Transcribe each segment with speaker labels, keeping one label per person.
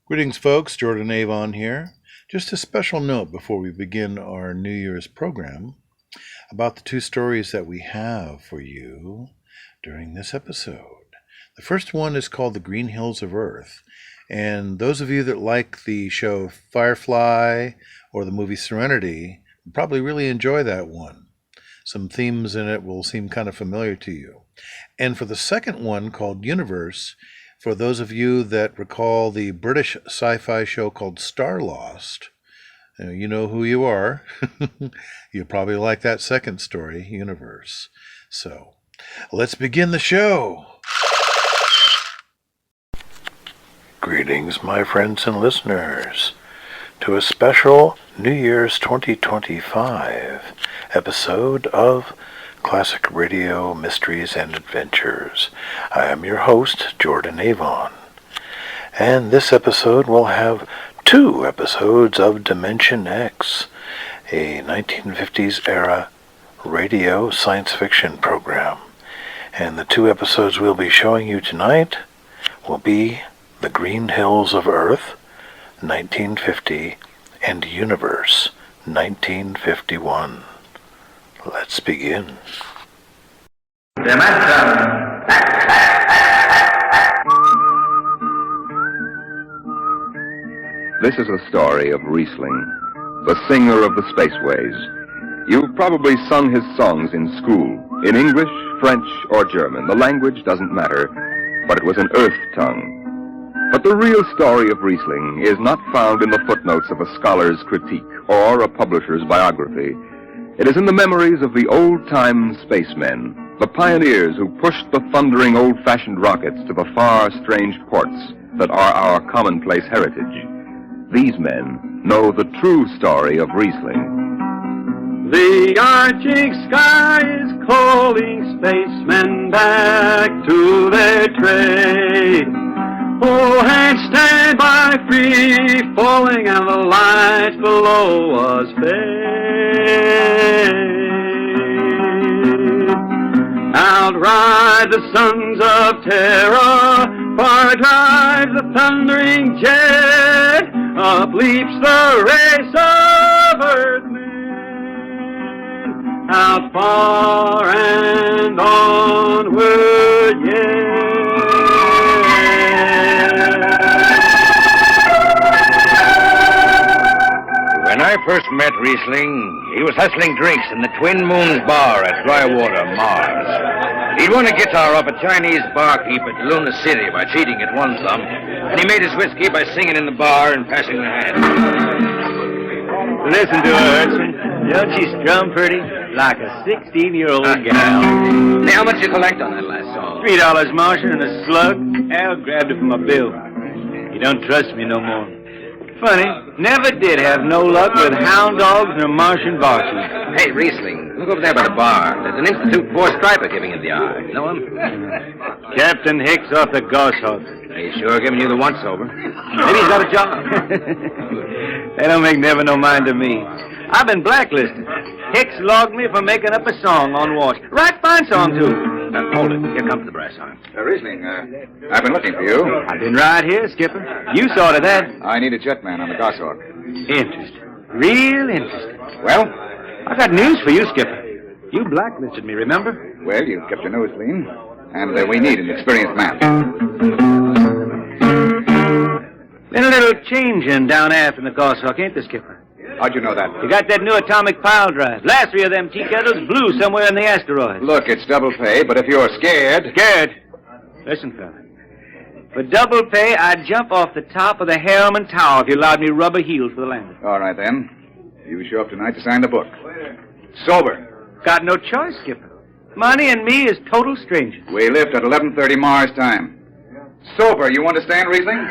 Speaker 1: Greetings, folks. Jordan Avon here. Just a special note before we begin our New Year's program about the two stories that we have for you during this episode. The first one is called The Green Hills of Earth, and those of you that like the show Firefly or the movie Serenity will probably really enjoy that one. Some themes in it will seem kind of familiar to you. And for the second one, called Universe, for those of you that recall the British sci-fi show called Star Lost, you know who you are. You'll probably like that second story, Universe. So, let's begin the show. Greetings, my friends and listeners, to a special New Year's 2025 episode of Classic Radio Mysteries and Adventures. I am your host, Jordan Avon, and this episode will have two episodes of Dimension X, a 1950s era radio science fiction program. And the two episodes we'll be showing you tonight will be The Green Hills of Earth, 1950, and Universe, 1951. Let's begin.
Speaker 2: This is a story of Riesling, the singer of the spaceways. You've probably sung his songs in school, in English, French, or German. The language doesn't matter, but it was an earth tongue. But the real story of Riesling is not found in the footnotes of a scholar's critique or a publisher's biography. It is in the memories of the old-time spacemen, the pioneers who pushed the thundering old-fashioned rockets to the far, strange ports that are our commonplace heritage. These men know the true story of Riesling.
Speaker 3: The arctic sky is calling spacemen back to their trade. Oh, and stand by free falling, and the lights below us fade. Outride the sons of terror, far drives the thundering jet, up leaps the race of earthmen, out far and onward yet.
Speaker 4: When I first met Riesling, he was hustling drinks in the Twin Moons bar at Drywater, Mars. He'd won a guitar off a Chinese barkeep at Luna City by cheating at one thumb, and he made his whiskey by singing in the bar and passing the hat.
Speaker 5: Listen to her, Urchin. Don't she strum pretty? Like a 16-year-old gal.
Speaker 4: Hey, how much you collect on that last song?
Speaker 5: $3 Martian and a slug. Al grabbed it from my bill. You don't trust me no more. Funny, never did have no luck with hound dogs nor Martian barkeeps.
Speaker 4: Hey, Riesling, look over there by the bar. There's an Institute four-striper giving you the eye. Know him?
Speaker 5: Captain Hicks off the Goshawk.
Speaker 4: He's sure giving you the once-over.
Speaker 5: Maybe he's got a job. They don't make never no mind to me. I've been blacklisted. Hicks logged me for making up a song on watch. Right fine song, too.
Speaker 4: Hold it. Here comes the brass arm.
Speaker 6: Riesling, I've been looking for you.
Speaker 5: I've been right here, Skipper. You saw to that.
Speaker 6: I need a jetman on the Goshawk.
Speaker 5: Interesting. Real interesting.
Speaker 6: Well?
Speaker 5: I got news for you, Skipper. You blacklisted me, remember?
Speaker 6: Well, you've kept your nose clean. And we need an experienced man.
Speaker 5: Been a little changing down aft in the Goshawk, ain't there, Skipper?
Speaker 6: How'd you know that?
Speaker 5: You got that new atomic pile drive. Last three of them tea kettles blew somewhere in the asteroid.
Speaker 6: Look, it's double pay, but if you're scared...
Speaker 5: Scared? Listen, fella. For double pay, I'd jump off the top of the Harriman Tower if you allowed me rubber heels for the landing.
Speaker 6: All right, then. You show up tonight to sign the book. Sober.
Speaker 5: Got no choice, Skipper. Money and me is total strangers.
Speaker 6: We lift at 11:30 Mars time. Sober, you understand, Riesling?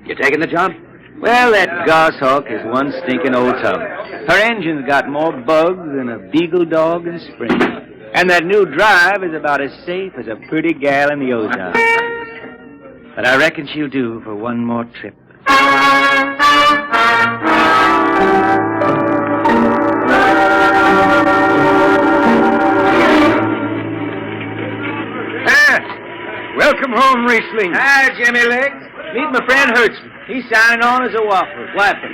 Speaker 4: You taking the job?
Speaker 5: Well, that Goshawk is one stinking old tub. Her engine's got more bugs than a beagle dog in spring. And that new drive is about as safe as a pretty gal in the ozone. But I reckon she'll do for one more trip.
Speaker 7: Welcome home, Riesling.
Speaker 4: Hi, Jimmy Legs.
Speaker 5: Meet my friend Hertzman. He's signing on as a wiper.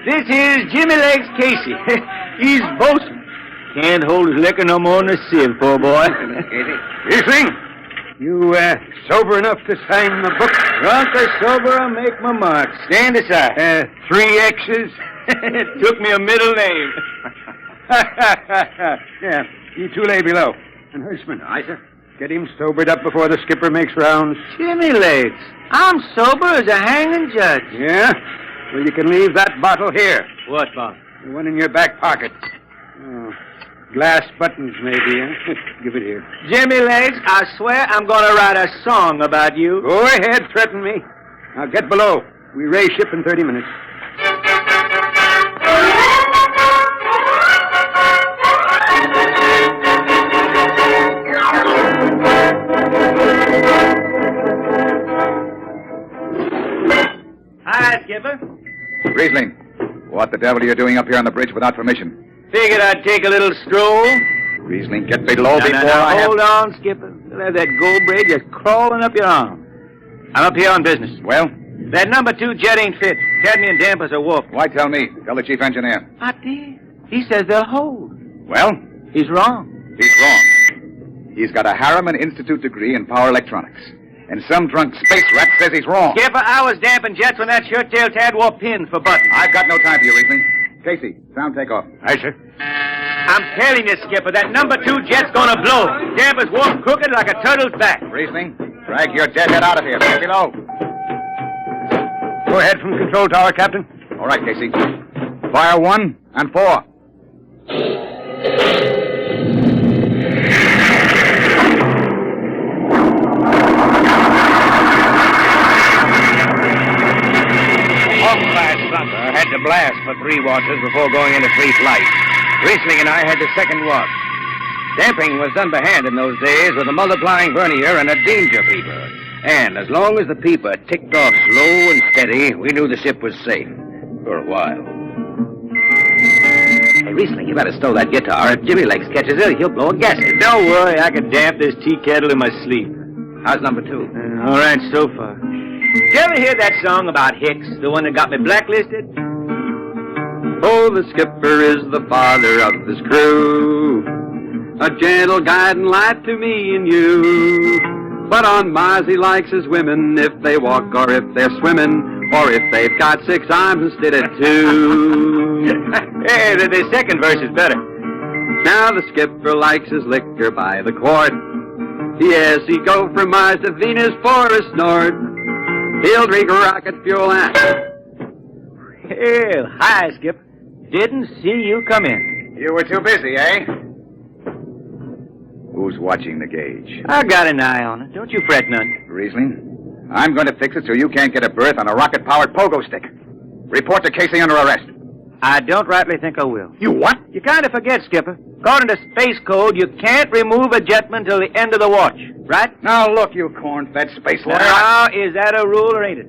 Speaker 5: This here's Jimmy Legs Casey. He's boasting. Can't hold his liquor no more than a sieve, poor boy.
Speaker 3: Riesling, you sober enough to sign the book?
Speaker 5: Drunk or sober, I make my mark. Stand aside.
Speaker 3: 3 X's?
Speaker 5: It took me a middle name.
Speaker 3: Yeah, you two lay below. And Hertzman. Aye, sir. Get him sobered up before the skipper makes rounds.
Speaker 5: Jimmy Legs, I'm sober as a hanging judge.
Speaker 3: Yeah? Well, you can leave that bottle here.
Speaker 5: What bottle?
Speaker 3: The one in your back pocket. Oh, glass buttons, maybe, huh? Give it here.
Speaker 5: Jimmy Legs, I swear I'm going to write a song about you.
Speaker 3: Go ahead, threaten me. Now get below. We raise ship in 30 minutes.
Speaker 5: Hi, Skipper.
Speaker 6: Riesling, what the devil are you doing up here on the bridge without permission?
Speaker 5: Figured I'd take a little stroll.
Speaker 6: Riesling, get below before
Speaker 5: Now,
Speaker 6: I
Speaker 5: hold on, Skipper. You'll have that gold braid just crawling up your arm. I'm up here on business.
Speaker 6: Well,
Speaker 5: That number 2 jet ain't fit. Cadmium dampers are warped.
Speaker 6: why tell me? Tell the chief engineer.
Speaker 5: I did. He says they'll hold.
Speaker 6: Well,
Speaker 5: He's wrong.
Speaker 6: he's wrong. He's got a Harriman Institute degree in power electronics. And some drunk space rat says he's wrong.
Speaker 5: Skipper, I was damping jets when that shirt-tail Tad wore pins for buttons.
Speaker 6: I've got no time for you, Riesling. Casey, sound takeoff.
Speaker 3: Aye, sir.
Speaker 5: I'm telling you, Skipper, that number 2 jet's gonna blow. Dampers warped crooked like a turtle's back.
Speaker 6: Riesling, drag your deadhead out of here. Get below.
Speaker 3: Go ahead from control tower, Captain.
Speaker 6: All right, Casey. Fire 1 and 4.
Speaker 4: Hawk-class Thunder had to blast for 3 watches before going into free flight. Riesling and I had the second watch. Damping was done by hand in those days with a multiplying vernier and a danger peeper. And as long as the peeper ticked off slow and steady, we knew the ship was safe. For a while. Hey, Riesling, you better stow that guitar. If Jimmy Legs catches it, he'll blow a gasket.
Speaker 5: Don't worry, I can damp this tea kettle in my sleep.
Speaker 4: How's number 2?
Speaker 5: All right, so far. Did you ever hear that song about Hicks, the one that got me blacklisted?
Speaker 3: Oh, the skipper is the father of this crew, a gentle guiding light to me and you. But on Mars he likes his women if they walk or if they're swimming, or if they've got 6 arms instead of 2.
Speaker 5: Hey, the second verse is better.
Speaker 3: Now the skipper likes his liquor by the quart. Yes, he go from Mars to Venus for a snort. He'll drink rocket fuel and...
Speaker 5: Well, hi, Skip. Didn't see you come in.
Speaker 6: You were too busy, eh? Who's watching the gauge?
Speaker 5: I got an eye on it. Don't you fret none.
Speaker 6: Riesling, I'm going to fix it so you can't get a berth on a rocket-powered pogo stick. Report to Casey under arrest.
Speaker 5: I don't rightly think I will.
Speaker 6: You what?
Speaker 5: You kind of forget, Skipper. According to Space Code, you can't remove a jetman till the end of the watch, right?
Speaker 6: Now look, you corn-fed space lawyer.
Speaker 5: Now, is that a rule or ain't it?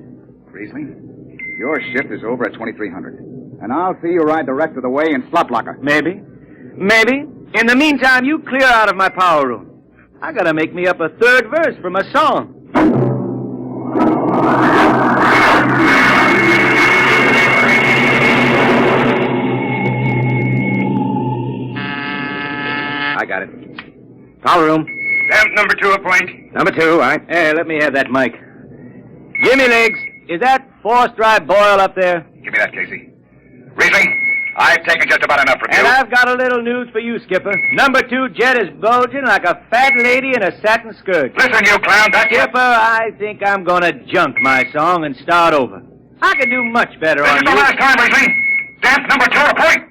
Speaker 6: Riesling, your shift is over at 2300. And I'll see you ride the rest of the way in slop locker.
Speaker 5: Maybe. Maybe. In the meantime, you clear out of my power room. I gotta make me up a 3rd verse for my song.
Speaker 4: I got it.
Speaker 5: Power room.
Speaker 4: Damp number 2 a point.
Speaker 5: Number 2, Hey, let me have that mic. Jimmy Legs, is that force-drive boil up there?
Speaker 6: Give me that, Casey. Riesling, I've taken just about enough from
Speaker 5: And
Speaker 6: you.
Speaker 5: I've got a little news for you, Skipper. Number 2 jet is bulging like a fat lady in a satin skirt.
Speaker 6: Listen, you clown, that's it.
Speaker 5: Skipper, I think I'm gonna junk my song and start over. I could do much better
Speaker 6: This
Speaker 5: on
Speaker 6: is
Speaker 5: you.
Speaker 6: the last time, Riesling. Damp number 2 a point.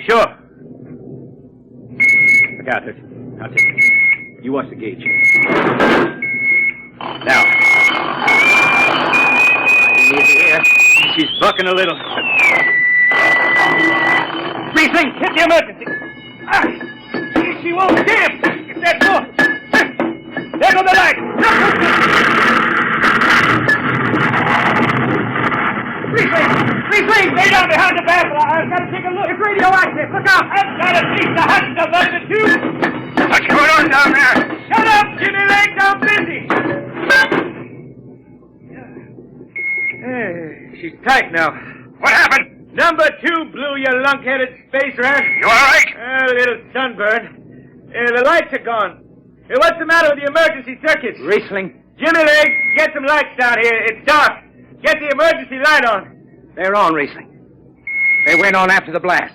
Speaker 5: Sure. Look out, Hudson. I'll take it. You watch the gauge. Now. I need to hear. She's bucking a little. Riesling, hit the emergency. She won't damp. Get that door. There goes the light. Riesling, lay down behind the baffle. I've got to take a look. It's radioactive. Look out. I've got at least 100 of them, too.
Speaker 6: What's going on down there?
Speaker 5: Shut up, Jimmy Legs. I'm busy. Hey, she's tight now.
Speaker 4: What happened?
Speaker 5: Number 2 blew, you lunk-headed space rat.
Speaker 4: You all right?
Speaker 5: A little sunburn. The lights are gone. What's the matter with the emergency circuits?
Speaker 3: Riesling.
Speaker 5: Jimmy Legs, get some lights down here. It's dark. Get the emergency light on.
Speaker 3: They're on, Riesling. They went on after the blast.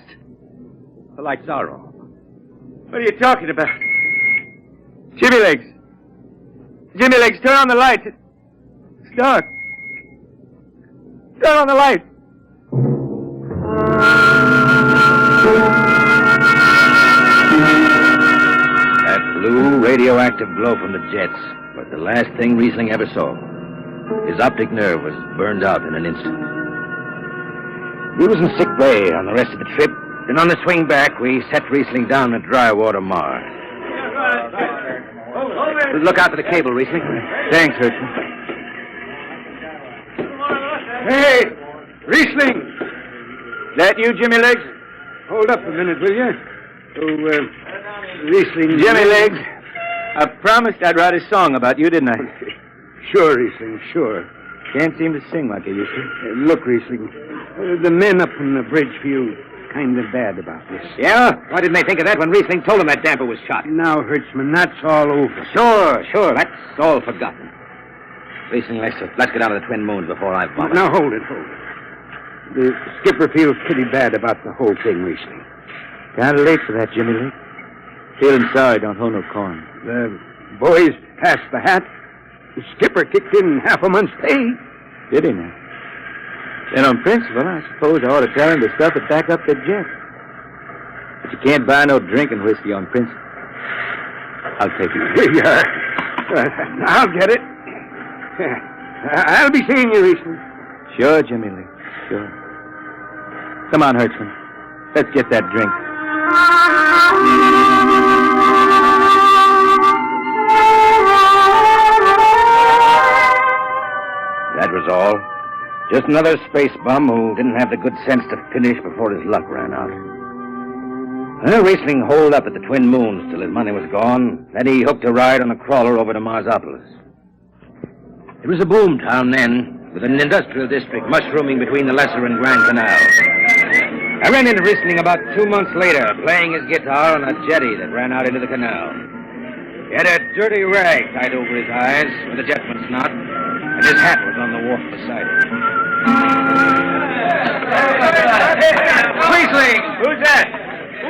Speaker 3: The lights are on.
Speaker 5: What are you talking about? Jimmy Legs. Jimmy Legs, turn on the lights. It's dark. Turn on the lights.
Speaker 4: That blue radioactive glow from the jets was the last thing Riesling ever saw. His optic nerve was burned out in an instant. He was in sick bay on the rest of the trip, and on the swing back, we set Riesling down at dry water Mars.
Speaker 3: Look out for the cable, Riesling.
Speaker 5: Thanks, Hertzman. Hey, Riesling! That you, Jimmy Legs? Hold up a minute, will you? Riesling... Jimmy Legs, I promised I'd write a song about you, didn't I?
Speaker 3: Sure, Riesling, sure.
Speaker 5: Can't seem to sing like I used to.
Speaker 3: Look, Riesling, the men up on the bridge feel kind of bad about this.
Speaker 4: Yeah? Why didn't they think of that when Riesling told them that damper was shot?
Speaker 3: Now, Hertzman, that's all over.
Speaker 4: Sure. That's all forgotten. Riesling, let's get out of the Twin Moons before I vomit.
Speaker 3: Now, hold it. The skipper feels pretty bad about the whole thing, Riesling.
Speaker 5: Kind of late for that, Jimmy Legs. Feeling sorry, don't hold no corn.
Speaker 3: The boys passed the hat. The skipper kicked in half a month's pay.
Speaker 5: Did he now? Then on principle, I suppose I ought to tell him to stuff it back up the jet. But you can't buy no drinking whiskey on principle. I'll take it.
Speaker 3: Here you are. I'll get it. I'll be seeing you, Riesling.
Speaker 5: Sure, Jimmy Lee. Sure. Come on, Hertzman. Let's get that drink.
Speaker 4: That was all. Just another space bum who didn't have the good sense to finish before his luck ran out. Well, Riesling holed up at the Twin Moons till his money was gone. Then he hooked a ride on a crawler over to Marsopolis. It was a boom town then, with an industrial district mushrooming between the Lesser and Grand Canals. I ran into Riesling about 2 months later, playing his guitar on a jetty that ran out into the canal. He had a dirty rag tied over his eyes with a jetman's knot, and his hat was on the wharf beside him.
Speaker 5: Riesling! Who's that?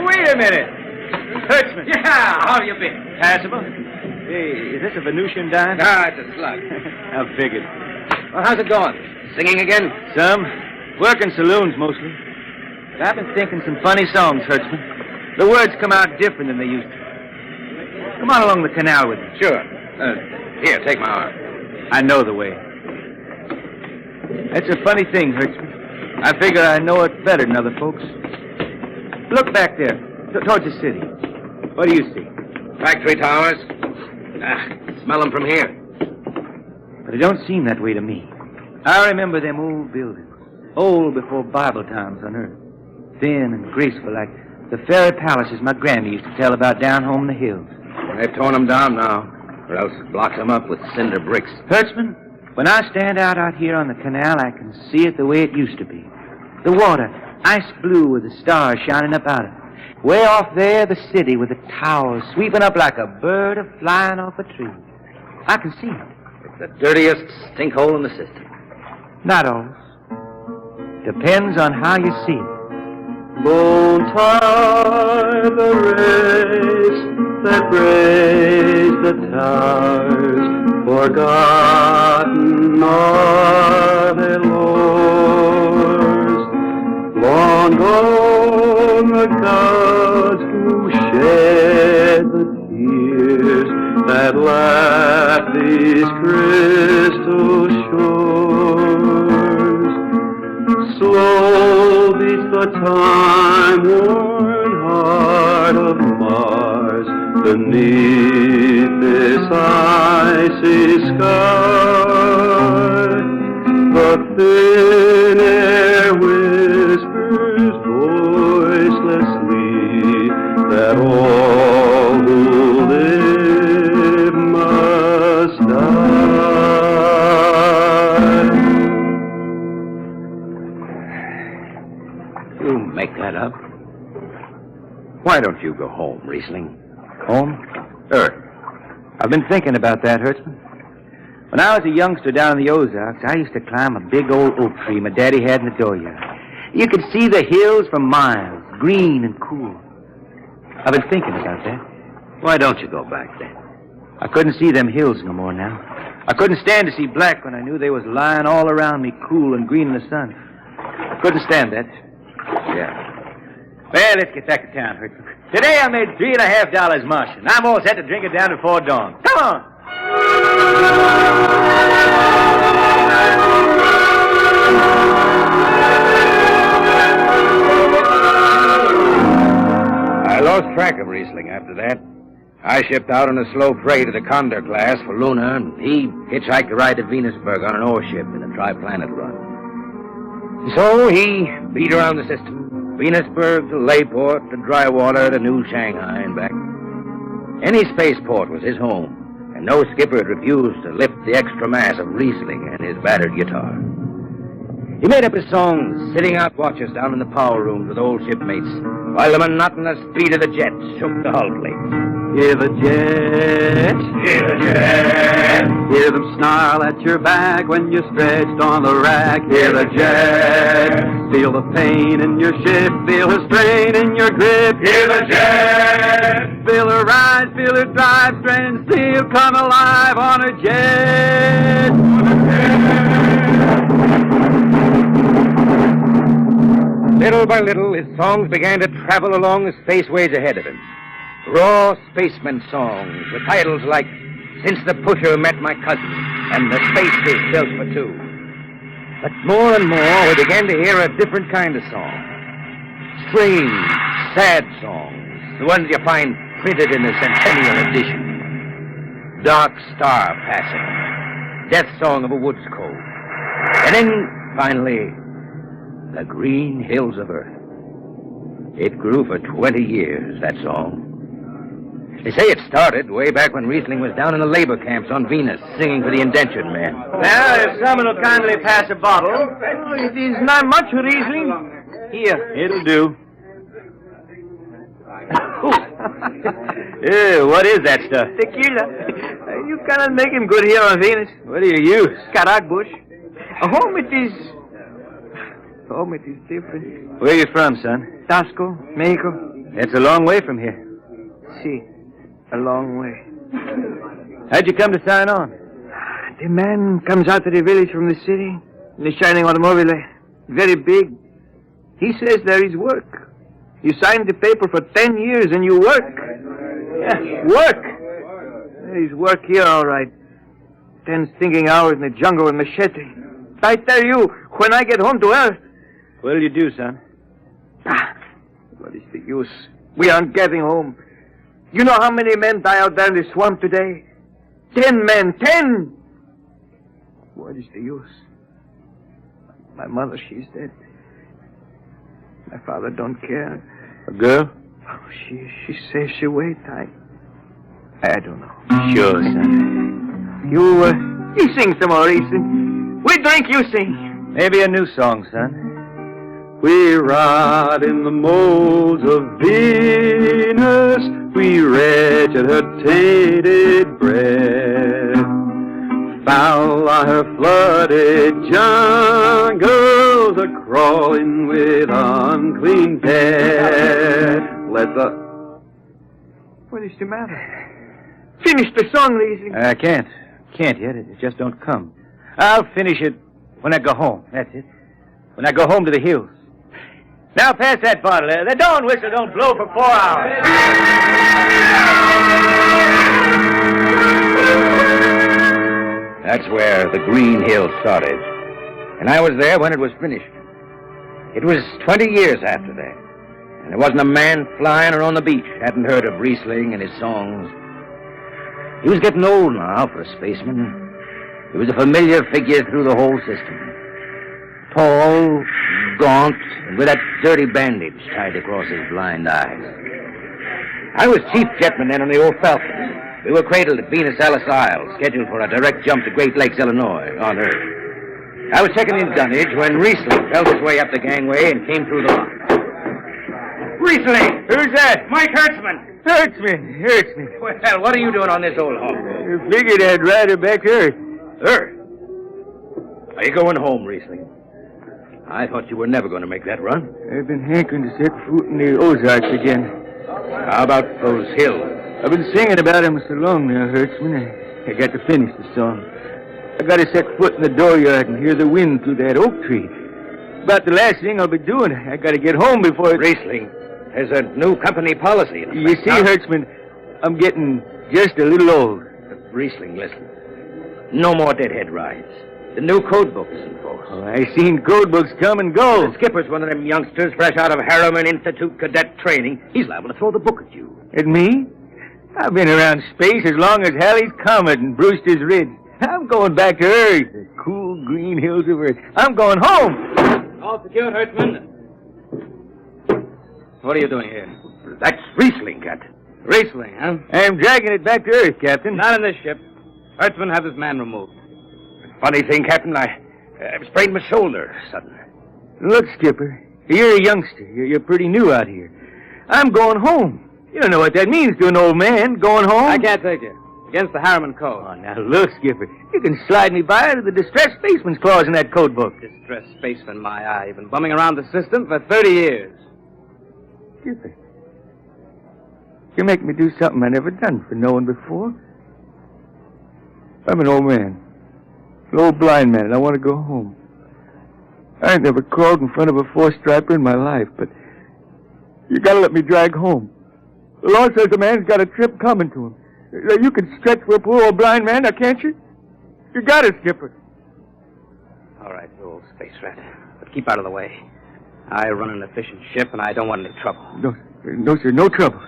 Speaker 5: Wait a minute. Hertzman.
Speaker 4: Yeah, how have you been?
Speaker 5: Passable. Hey, is this a Venusian dime?
Speaker 4: Ah, it's a slug.
Speaker 5: I figured.
Speaker 4: Well, how's it going? Singing again?
Speaker 5: Some. Working saloons, mostly. I've been thinking some funny songs, Hertzman. The words come out different than they used to. Come on along the canal with me.
Speaker 4: Sure. Here, take my arm.
Speaker 5: I know the way. That's a funny thing, Hertzman. I figure I know it better than other folks. Look back there, towards the city. What do you see?
Speaker 4: Factory towers. Smell them from here.
Speaker 5: But it don't seem that way to me. I remember them old buildings. Old before Bible times on earth. Thin and graceful like the fairy palaces my Granny used to tell about down home in the hills.
Speaker 4: They've torn them down now, or else blocked them up with cinder bricks.
Speaker 5: Hertzman, when I stand out here on the canal, I can see it the way it used to be. The water, ice blue with the stars shining up out of it. Way off there, the city with the towers sweeping up like a bird flying off a tree. I can see it.
Speaker 4: It's the dirtiest stinkhole in the system.
Speaker 5: Not always. Depends on how you see it. Won't tie the race that raised the towers, forgotten are their lores. Long gone the gods who shed the tears that lap these crystal shores. Slow beats the time-worn heart of Mars beneath this icy sky. The thin air whispers voicelessly that all who live must die.
Speaker 4: make that up. Why don't you go home, Riesling?
Speaker 5: Home?
Speaker 4: Earth.
Speaker 5: I've been thinking about that, Hertzman. When I was a youngster down in the Ozarks, I used to climb a big old oak tree my daddy had in the dooryard. You could see the hills for miles, green and cool. I've been thinking about that.
Speaker 4: Why don't you go back then?
Speaker 5: I couldn't see them hills no more now. I couldn't stand to see black when I knew they was lying all around me, cool and green in the sun. I couldn't stand that.
Speaker 4: Yeah.
Speaker 5: Well, let's get back to town, Hertzman. Today I made $3.50 mush, and I'm all set to drink it down before dawn. Come on!
Speaker 4: I lost track of Riesling after that. I shipped out on a slow prey to the Condor class for Luna, and he hitchhiked a ride to Venusburg on an ore ship in a tri-planet run. So he beat around the system. Venusburg to Layport to Drywater to New Shanghai and back. Any spaceport was his home, and no skipper had refused to lift the extra mass of Riesling and his battered guitar. He made up his songs, sitting out watches down in the power rooms with old shipmates, while the monotonous beat of the jets shook the hull plates.
Speaker 3: Hear the jets,
Speaker 4: Hear the jets,
Speaker 3: hear them snarl at your back when you're stretched on the rack. Hear the jets, feel the pain in your ship, feel the strain in your grip.
Speaker 4: hear the jets.
Speaker 3: Feel her rise, feel her drive, strand steel come alive on a jet.
Speaker 4: Little by little, his songs began to travel along the spaceways ahead of him. Raw spaceman songs with titles like Since the Pusher Met My Cousin and The Space Is Built for Two. But more and more, we began to hear a different kind of song. Strange, sad songs, the ones you find printed in the Centennial Edition. Dark Star Passing, Death Song of a Woods Cove. And then, finally, The Green Hills of Earth. It grew for 20 years, that song. They say it started way back when Riesling was down in the labor camps on Venus, singing for the indentured men.
Speaker 5: Now, if someone will kindly pass a bottle. Oh, it is not much, Riesling. Here, it'll do. What is that stuff? Tequila. You cannot make him good here on Venus. What do you use? Karak bush. Home it is different. Where are you from, son? Tasco, Mexico. That's a long way from here. See, a long way. How'd you come to sign on? The man comes out to the village from the city in the shining automobile. Very big. He says there is work. You signed the paper for 10 years and you work. Yeah, work. There is work here, all right. 10 stinking hours in the jungle with machete. I tell you, when I get home to Earth. What'll you do, son? What is the use? We aren't getting home. You know how many men die out there in the swamp today? 10 men, 10! What is the use? My mother, she's dead. My father don't care. A girl? Oh, she says she wait. I don't know. Sure, son. You sing some more, Ethan. We drink, you sing. Maybe a new song, son.
Speaker 3: We rot in the molds of Venus. We retch at her tainted breath. Foul are her flooded jungles, a crawling with unclean death. What is the matter? Finish the song, Lizzie.
Speaker 5: I can't. Can't yet. It just don't come. I'll finish it when I go home. That's it. When I go home to the hills. Now pass that bottle. The dawn whistle don't blow for 4 hours.
Speaker 4: That's where the Green Hills started. And I was there when it was finished. It was 20 years after that. And there wasn't a man flying or on the beach hadn't heard of Riesling and his songs. He was getting old now for a spaceman. He was a familiar figure through the whole system. Tall, gaunt, and with that dirty bandage tied across his blind eyes. I was chief jetman then on the old Falcon. We were cradled at Venus Alice Isle, scheduled for a direct jump to Great Lakes, Illinois, on Earth. I was checking in dunnage when Riesling felt his way up the gangway and came through the lock. Riesling!
Speaker 5: Who's that?
Speaker 4: Mike Hertzman!
Speaker 5: Hertzman.
Speaker 4: Well, what are you doing on this old hog?
Speaker 5: I figured I'd ride her back to Earth.
Speaker 4: Earth? Are you going home, Riesling? I thought you were never going to make that run.
Speaker 5: I've been hankering to set foot in the Ozarks again.
Speaker 4: How about those hills?
Speaker 5: I've been singing about them so long now, Hertzman. I got to finish the song. I got to set foot in the dooryard and hear the wind through that oak tree. About the last thing I'll be doing. I got to get home before...
Speaker 4: Riesling, there's a new company policy.
Speaker 5: You see, Hertzman, I'm getting just a little old.
Speaker 4: Riesling, listen. No more deadhead rides. The new code book's in force.
Speaker 5: Oh, I seen code books come and go.
Speaker 4: The skipper's one of them youngsters fresh out of Harriman Institute cadet training. He's liable to throw the book at you.
Speaker 5: At me? I've been around space as long as Halley's Comet and Brewster's Ridge. I'm going back to Earth, the cool green hills of Earth. I'm going home.
Speaker 4: All secure, Hertzman. What are you doing here? That's Riesling, Captain.
Speaker 5: Riesling, huh? I'm dragging it back to Earth, Captain.
Speaker 4: Not in this ship. Hertzman have his man removed. Funny thing, Captain, I've sprained my shoulder suddenly.
Speaker 5: Look, Skipper, you're a youngster. You're pretty new out here. I'm going home. You don't know what that means to an old man, going home.
Speaker 7: I can't take you. Against the Harriman Code.
Speaker 5: Oh, now look, Skipper. You can slide me by to the distressed spaceman's clause in that code book.
Speaker 7: Distressed spaceman, my eye. You've been bumming around the system for 30 years.
Speaker 5: Skipper, you make me do something I never done for no one before. I'm an old man. An old blind man, and I want to go home. I ain't never crawled in front of a four-striper in my life, but you gotta let me drag home. The law says a man's got a trip coming to him. You can stretch for a poor old blind man, now can't you? You got it, Skipper.
Speaker 7: All right, you old space rat. But keep out of the way. I run an efficient ship, and I don't want any trouble.
Speaker 5: No, sir, no trouble.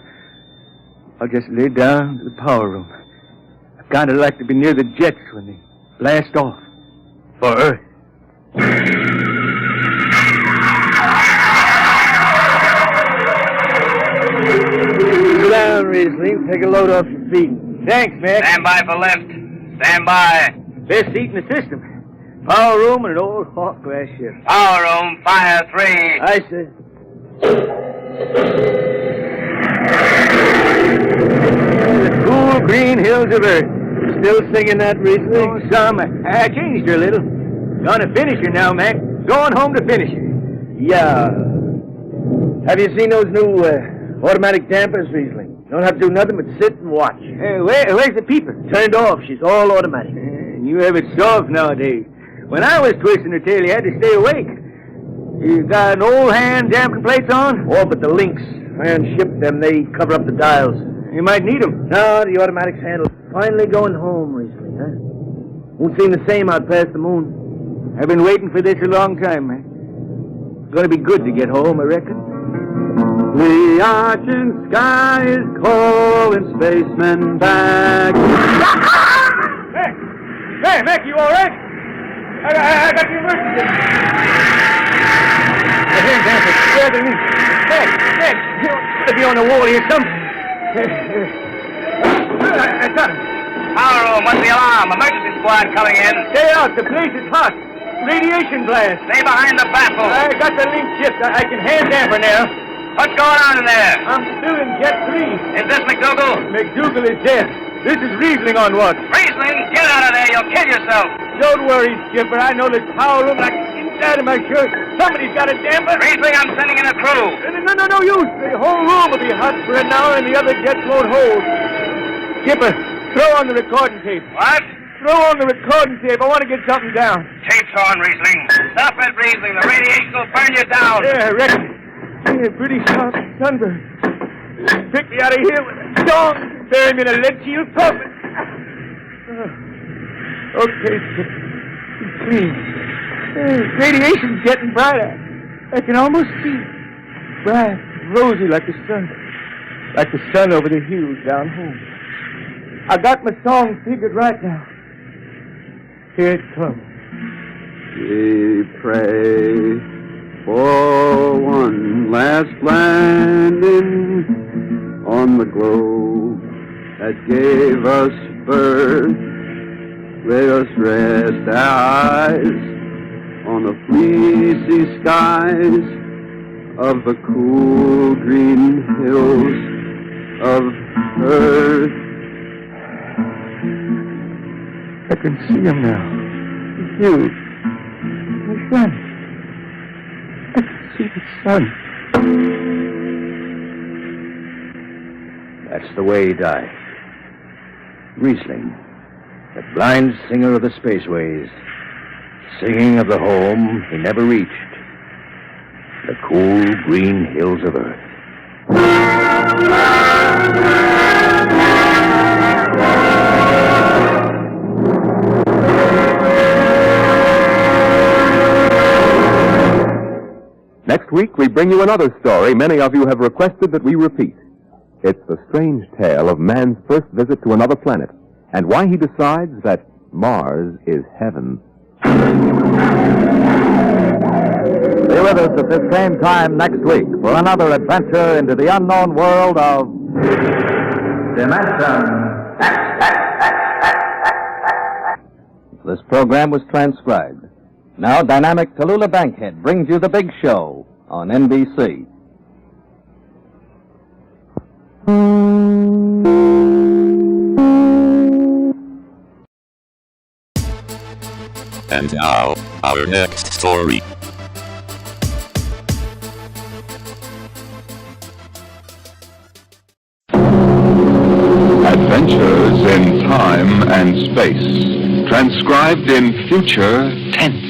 Speaker 5: I'll just lay down to the power room. I kind of like to be near the jets when they blast off. For Earth. Sit down, Riesling. Take a load off your feet. Thanks, Mac.
Speaker 4: Stand by for lift. Stand by.
Speaker 5: Best seat in the system. Power room and an old Hawk class ship.
Speaker 4: Power room, fire 3.
Speaker 5: Aye, sir. The cool green hills of Earth. Still singing that, Riesling? Oh, some. I changed her a little. Gonna finish her now, Mac. Going home to finish her. Yeah. Have you seen those new automatic dampers, Riesling? Don't have to do nothing but sit and watch. Where's the peeper? Turned off. She's all automatic. And you have it soft nowadays. When I was twisting her tail, you had to stay awake. You got an old hand damping plates on? Oh, but the links. Iron shipped them. They cover up the dials. You might need them. No, the automatic's handled. Finally going home, Riesling, huh? Won't seem the same out past the moon. I've been waiting for this a long time, man. It's gonna be good to get home, I reckon.
Speaker 3: The arching sky is calling spacemen back.
Speaker 5: Hey, Mac, you all right? I got the emergency. The hand damper. Where are the links? Mac, you gotta be on the wall here somewhere. I got him.
Speaker 4: Power room, what's the alarm? Emergency squad coming in.
Speaker 5: Stay out. The place is hot. Radiation blast.
Speaker 4: Stay behind the baffle.
Speaker 5: I got the link shift. I can hand damper now.
Speaker 4: What's going on in there?
Speaker 5: I'm still in Jet 3.
Speaker 4: Is this McDougal?
Speaker 5: McDougal is dead. This is Riesling on watch.
Speaker 4: Riesling, get out of there. You'll kill yourself.
Speaker 5: Don't worry, Skipper. I know this power room like inside of my shirt. Somebody's got a damper.
Speaker 4: Riesling, I'm sending in a crew.
Speaker 5: No use. The whole room will be hot for an hour and the other jets won't hold. Skipper, throw on the recording tape.
Speaker 4: What?
Speaker 5: Throw on the recording tape. I want to get something down.
Speaker 4: Tape's on, Riesling. Stop it, Riesling. The radiation will burn you down.
Speaker 5: Yeah, I reckon. Yeah, pretty sharp sunburn. Pick me out of here with a stone. Bury me in a lead-shield coffin. Okay, Skipper. It's clean. Radiation's getting brighter. I can almost see it. Bright, rosy like the sun. Like the sun over the hills down home. I got my song figured right now. Here it comes.
Speaker 3: We pray for one last landing on the globe that gave us birth. Let us rest our eyes on the fleecy skies of the cool green hills of earth.
Speaker 6: I can see him now.
Speaker 3: You,
Speaker 6: The sun. I can see the sun.
Speaker 4: That's the way he died. Riesling, the blind singer of the spaceways, singing of the home he never reached, the cool green hills of Earth.
Speaker 2: Next week, we bring you another story many of you have requested that we repeat. It's the strange tale of man's first visit to another planet and why he decides that Mars is heaven.
Speaker 8: Be with us at this same time next week for another adventure into the unknown world of Dimension. This program was transcribed. Now dynamic Tallulah Bankhead brings you The Big Show on NBC.
Speaker 9: And now, our next story.
Speaker 2: Adventures in time and space, transcribed in future tense.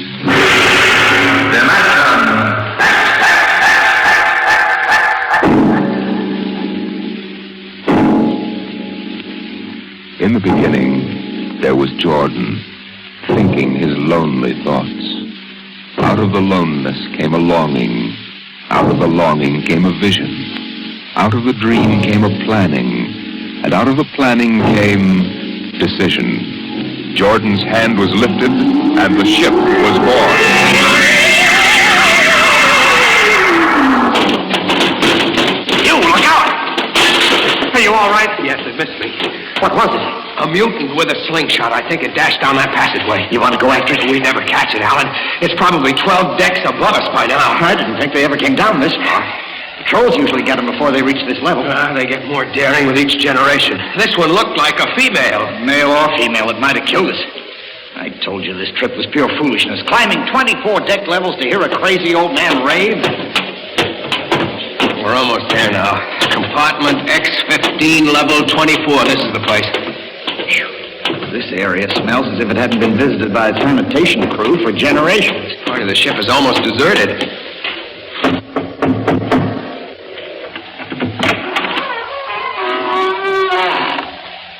Speaker 2: In the beginning, there was Jordan, thinking his lonely thoughts. Out of the loneliness came a longing. Out of the longing came a vision. Out of the dream came a planning. And out of the planning came decision. Jordan's hand was lifted, and the ship was born.
Speaker 4: You, look out! Are you all right? Yes, it missed me. What was it? A mutant with a slingshot. I think it dashed down that passageway. You want to go after it? We never catch it, Alan. It's probably 12 decks above us by now. I didn't think they ever came down this far. Patrols usually get them before they reach this level. They get more daring with each generation. This one looked like a female. Male or female, it might have killed us. I told you this trip was pure foolishness. Climbing 24 deck levels to hear a crazy old man rave. We're almost there now. Compartment X15, level 24. This is the place. This area smells as if it hadn't been visited by a sanitation crew for generations. Part of the ship is almost deserted.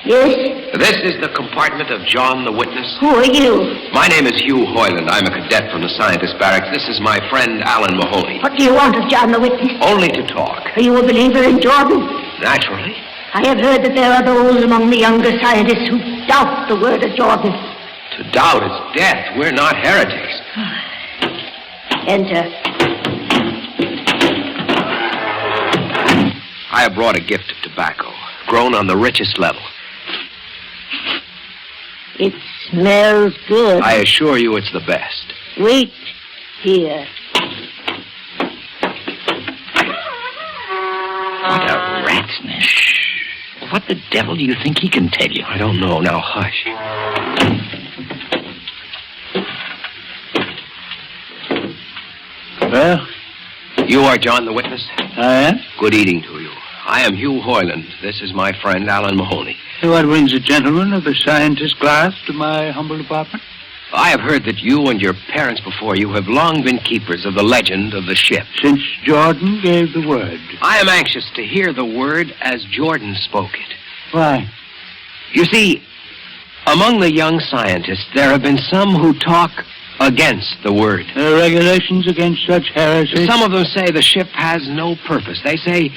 Speaker 10: Yes?
Speaker 4: This is the compartment of John the Witness.
Speaker 10: Who are you?
Speaker 4: My name is Hugh Hoyland. I'm a cadet from the scientist barracks. This is my friend Alan Mahoney.
Speaker 10: What do you want of John the Witness?
Speaker 4: Only to talk.
Speaker 10: Are you a believer in Jordan?
Speaker 4: Naturally.
Speaker 10: I have heard that there are those among the younger scientists who doubt the word of Jordan.
Speaker 4: To doubt is death. We're not heretics.
Speaker 10: Enter.
Speaker 4: I have brought a gift of tobacco, grown on the richest level.
Speaker 10: It smells good.
Speaker 4: I assure you it's the best.
Speaker 10: Wait here.
Speaker 4: What a rat's nest. What the devil do you think he can tell you? I don't know. Now, hush.
Speaker 3: Well?
Speaker 4: You are John the Witness?
Speaker 3: I am?
Speaker 4: Good evening to you. I am Hugh Hoyland. This is my friend Alan Mahoney.
Speaker 3: What brings a gentleman of the scientist class to my humble apartment?
Speaker 4: I have heard that you and your parents before you have long been keepers of the legend of the ship.
Speaker 3: Since Jordan gave the word.
Speaker 4: I am anxious to hear the word as Jordan spoke it.
Speaker 3: Why?
Speaker 4: You see, among the young scientists, there have been some who talk against the word.
Speaker 3: There are regulations against such heresy?
Speaker 4: Some of them say the ship has no purpose. They say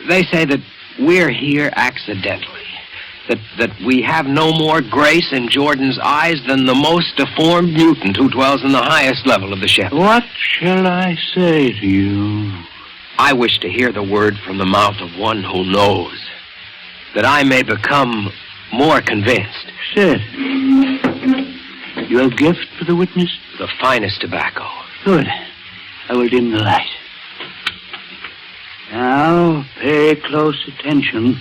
Speaker 4: that we're here accidentally. That we have no more grace in Jordan's eyes than the most deformed mutant who dwells in the highest level of the ship.
Speaker 3: What shall I say to you?
Speaker 4: I wish to hear the word from the mouth of one who knows, that I may become more convinced.
Speaker 3: Sit. Your gift for the witness?
Speaker 4: The finest tobacco.
Speaker 3: Good. I will dim the light.
Speaker 11: Now, pay close attention,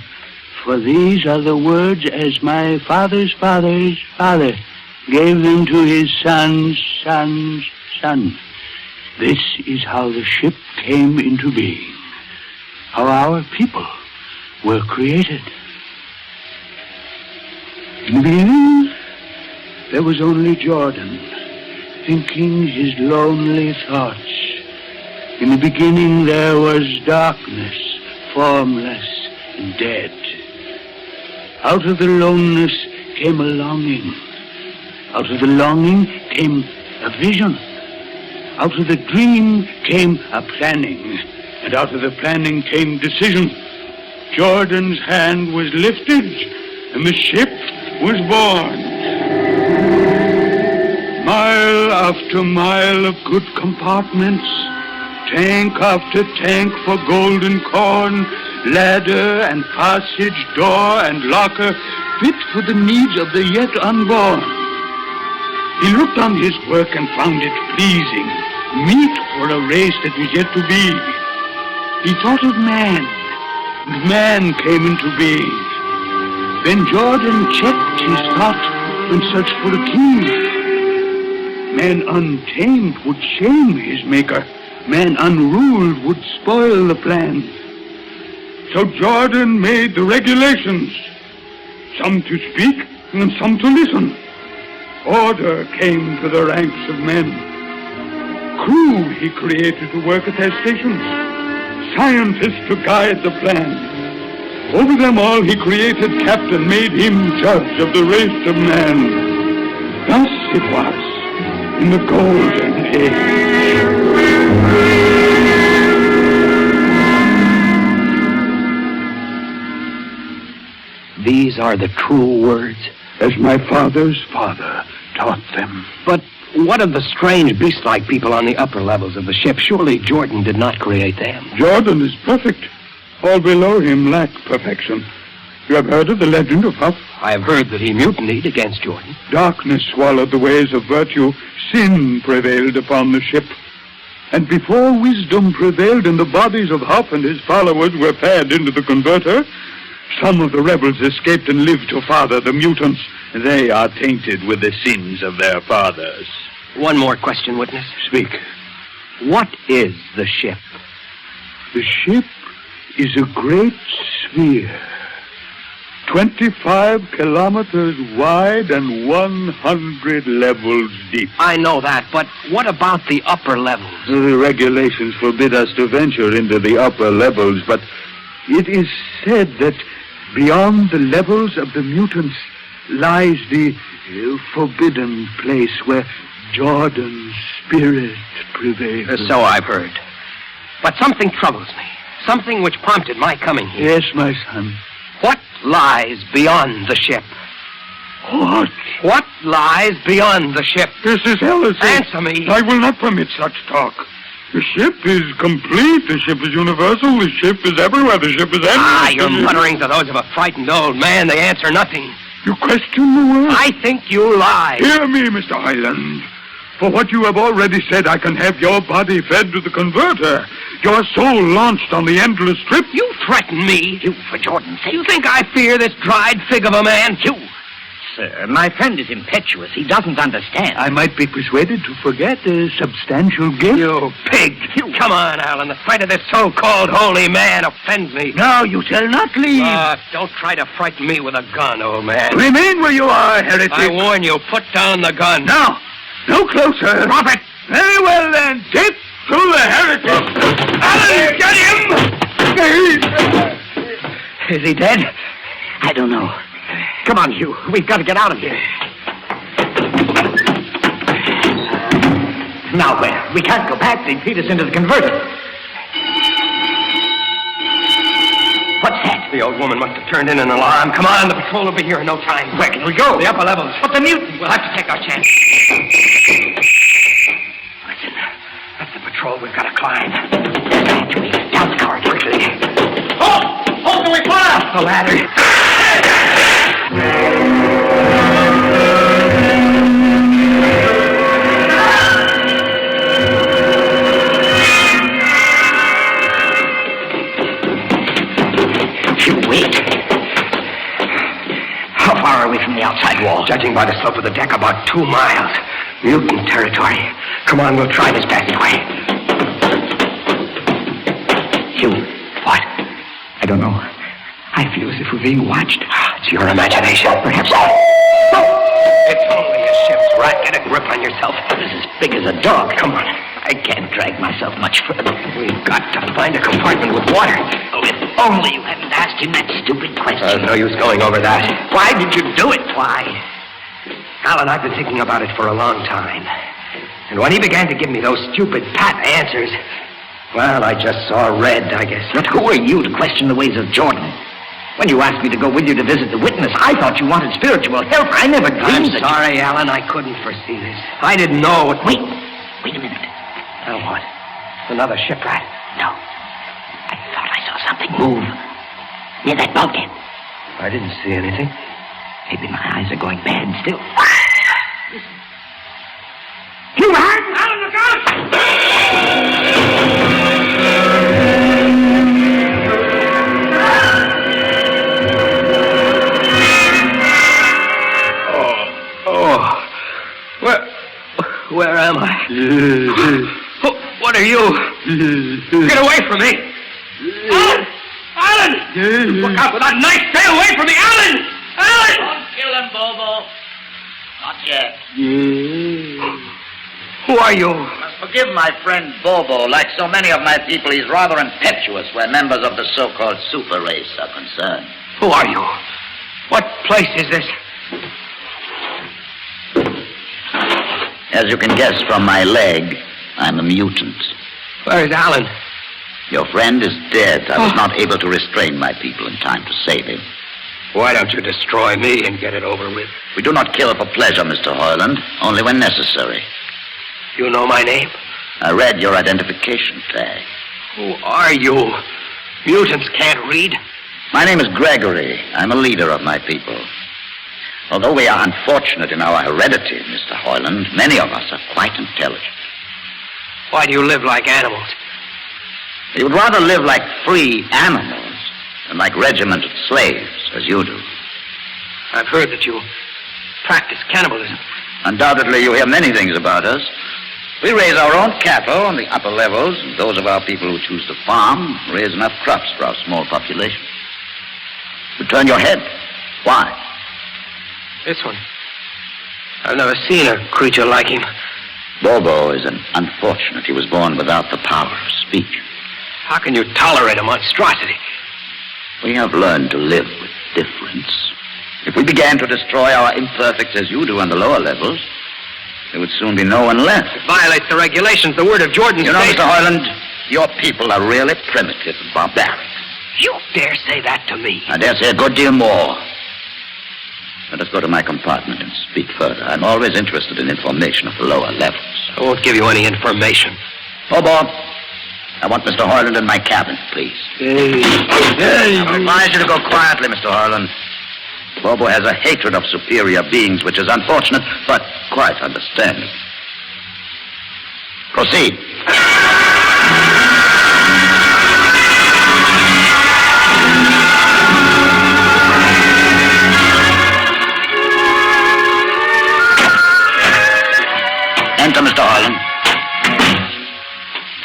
Speaker 11: for these are the words as my father's father's father gave them to his son's son's son. This is how the ship came into being, how our people were created. In the beginning, there was only Jordan, thinking his lonely thoughts. In the beginning, there was darkness, formless and dead. Out of the loneliness came a longing. Out of the longing came a vision. Out of the dream came a planning. And out of the planning came decision. Jordan's hand was lifted, and the ship was born. Mile after mile of good compartments, tank after tank for golden corn, ladder and passage, door and locker, fit for the needs of the yet unborn. He looked on his work and found it pleasing, meet for a race that was yet to be. He thought of man, and man came into being. Then Jordan checked his thought and searched for a king. Man untamed would shame his maker. Man unruled would spoil the plan. So Jordan made the regulations, some to speak and some to listen. Order came to the ranks of men. Crew he created to work at their stations, scientists to guide the plan. Over them all he created captain, made him judge of the race of man. Thus it was in the golden age.
Speaker 7: These are the true words.
Speaker 11: As my father's father taught them.
Speaker 7: But what of the strange beast-like people on the upper levels of the ship? Surely Jordan did not create them.
Speaker 11: Jordan is perfect. All below him lack perfection. You have heard of the legend of Huff?
Speaker 7: I have heard that he mutinied against Jordan.
Speaker 11: Darkness swallowed the ways of virtue. Sin prevailed upon the ship. And before wisdom prevailed and the bodies of Huff and his followers were fed into the converter, some of the rebels escaped and lived to father the mutants. They are tainted with the sins of their fathers.
Speaker 7: One more question, witness.
Speaker 11: Speak.
Speaker 7: What is the ship?
Speaker 11: The ship is a great sphere, 25 kilometers wide and 100 levels deep.
Speaker 7: I know that, but what about the upper levels?
Speaker 11: The regulations forbid us to venture into the upper levels, but it is said that beyond the levels of the mutants lies the forbidden place where Jordan's spirit prevails.
Speaker 7: So I've heard. But something troubles me. Something which prompted my coming here.
Speaker 11: Yes, my son.
Speaker 7: What lies beyond the ship?
Speaker 11: What?
Speaker 7: What lies beyond the ship?
Speaker 11: This is heresy.
Speaker 7: Answer me.
Speaker 11: I will not permit such talk. The ship is complete. The ship is universal. The ship is everywhere. The ship is endless.
Speaker 7: Ah, your mutterings are those of a frightened old man. They answer nothing.
Speaker 11: You question the word?
Speaker 7: I think you lie.
Speaker 11: Hear me, Mr. Highland. For what you have already said, I can have your body fed to the converter, your soul launched on the endless trip.
Speaker 7: You threaten me. You, for Jordan's sake. You think I fear this dried fig of a man? You.
Speaker 5: Sir, my friend is impetuous. He doesn't understand.
Speaker 11: I might be persuaded to forget a substantial gift.
Speaker 7: You pig. You. Come on, Alan. The sight of this so-called holy man offends me.
Speaker 11: No, you shall not leave.
Speaker 7: Don't try to frighten me with a gun, old man.
Speaker 11: Remain where you are, heretic.
Speaker 7: I warn you, put down the gun.
Speaker 11: No. No closer.
Speaker 7: Drop it.
Speaker 11: Very well, then. Take to the heretic. Alan, get him!
Speaker 5: Is he dead? I don't know. Come on, Hugh. We've got to get out of here. Now where? We can't go back. They'd feed us into the converter. What's that?
Speaker 7: The old woman must have turned in an alarm. Come on, the patrol will be here in no time.
Speaker 5: Where can we go?
Speaker 7: The upper levels.
Speaker 5: But the mutant.
Speaker 7: We'll have to take our chance. Listen, that's the patrol we've got to climb.
Speaker 5: Down the corridor quickly.
Speaker 7: Halt! Halt till we fire!
Speaker 5: The ladder.
Speaker 7: Judging by the slope of the deck, about 2 miles. Mutant territory. Come on, we'll try this passageway. Hugh. What? I don't know. I feel as if we're being watched. It's your imagination. Perhaps not. It's only a ship's rat. Get a grip on yourself. This is as big as a dog. Come on. I can't drag myself much further. We've got to find a compartment with water.
Speaker 10: Oh, if only you hadn't asked him that stupid question.
Speaker 7: No use going over that. Why did you do it? Why? Alan, I've been thinking about it for a long time. And when he began to give me those stupid pat answers, well, I just saw red, I guess.
Speaker 10: But who are you to question the ways of Jordan? When you asked me to go with you to visit the witness, I thought you wanted spiritual help. I never dreamed that.
Speaker 7: I'm sorry, Alan. I couldn't foresee this. I didn't know what...
Speaker 10: Wait a minute.
Speaker 7: Now what? Another shipwreck?
Speaker 10: No. I thought I saw something move near that bulkhead.
Speaker 7: I didn't see anything.
Speaker 10: Maybe my eyes are going bad still. Listen. You heard? Alan, look out!
Speaker 7: Where am I? What are you? Get away from me! Alan! Alan! Look out for that knife! Stay away from me! Alan! Alan!
Speaker 10: Don't kill him, Bobo. Not yet.
Speaker 7: Who are you?
Speaker 10: Forgive my friend Bobo. Like so many of my people, he's rather impetuous where members of the so-called super race are concerned.
Speaker 7: Who are you? What place is this?
Speaker 10: As you can guess from my leg, I'm a mutant.
Speaker 7: Where is Alan?
Speaker 10: Your friend is dead. I was not able to restrain my people in time to save him.
Speaker 7: Why don't you destroy me and get it over with?
Speaker 10: We do not kill for pleasure, Mr. Hoyland, only when necessary.
Speaker 7: You know my name?
Speaker 10: I read your identification tag.
Speaker 7: Who are you? Mutants can't read.
Speaker 10: My name is Gregory. I'm a leader of my people. Although we are unfortunate in our heredity, Mr. Hoyland, many of us are quite intelligent.
Speaker 7: Why do you live like animals?
Speaker 10: You would rather live like free animals than like regimented slaves, as you do.
Speaker 7: I've heard that you practice cannibalism.
Speaker 10: Undoubtedly, you hear many things about us. We raise our own cattle on the upper levels, and those of our people who choose to farm raise enough crops for our small population. You turn your head. Why?
Speaker 7: This one. I've never seen a creature like him.
Speaker 10: Bobo is an unfortunate. He was born without the power of speech.
Speaker 7: How can you tolerate a monstrosity?
Speaker 10: We have learned to live with difference. If we began to destroy our imperfects as you do on the lower levels, there would soon be no one left.
Speaker 7: It violates the regulations, the word of Jordan's
Speaker 10: You know,
Speaker 7: faith.
Speaker 10: Mr. Hoyland, your people are really primitive and barbaric.
Speaker 7: You dare say that to me?
Speaker 10: I dare say a good deal more. Let us go to my compartment and speak further. I'm always interested in information of the lower levels.
Speaker 7: I won't give you any information.
Speaker 10: Bobo, I want Mr. Hoyland in my cabin, please.
Speaker 7: Hey.
Speaker 10: I advise you to go quietly, Mr. Hoyland. Bobo has a hatred of superior beings, which is unfortunate, but quite understandable. Proceed. Enter, Mr. Hoyland.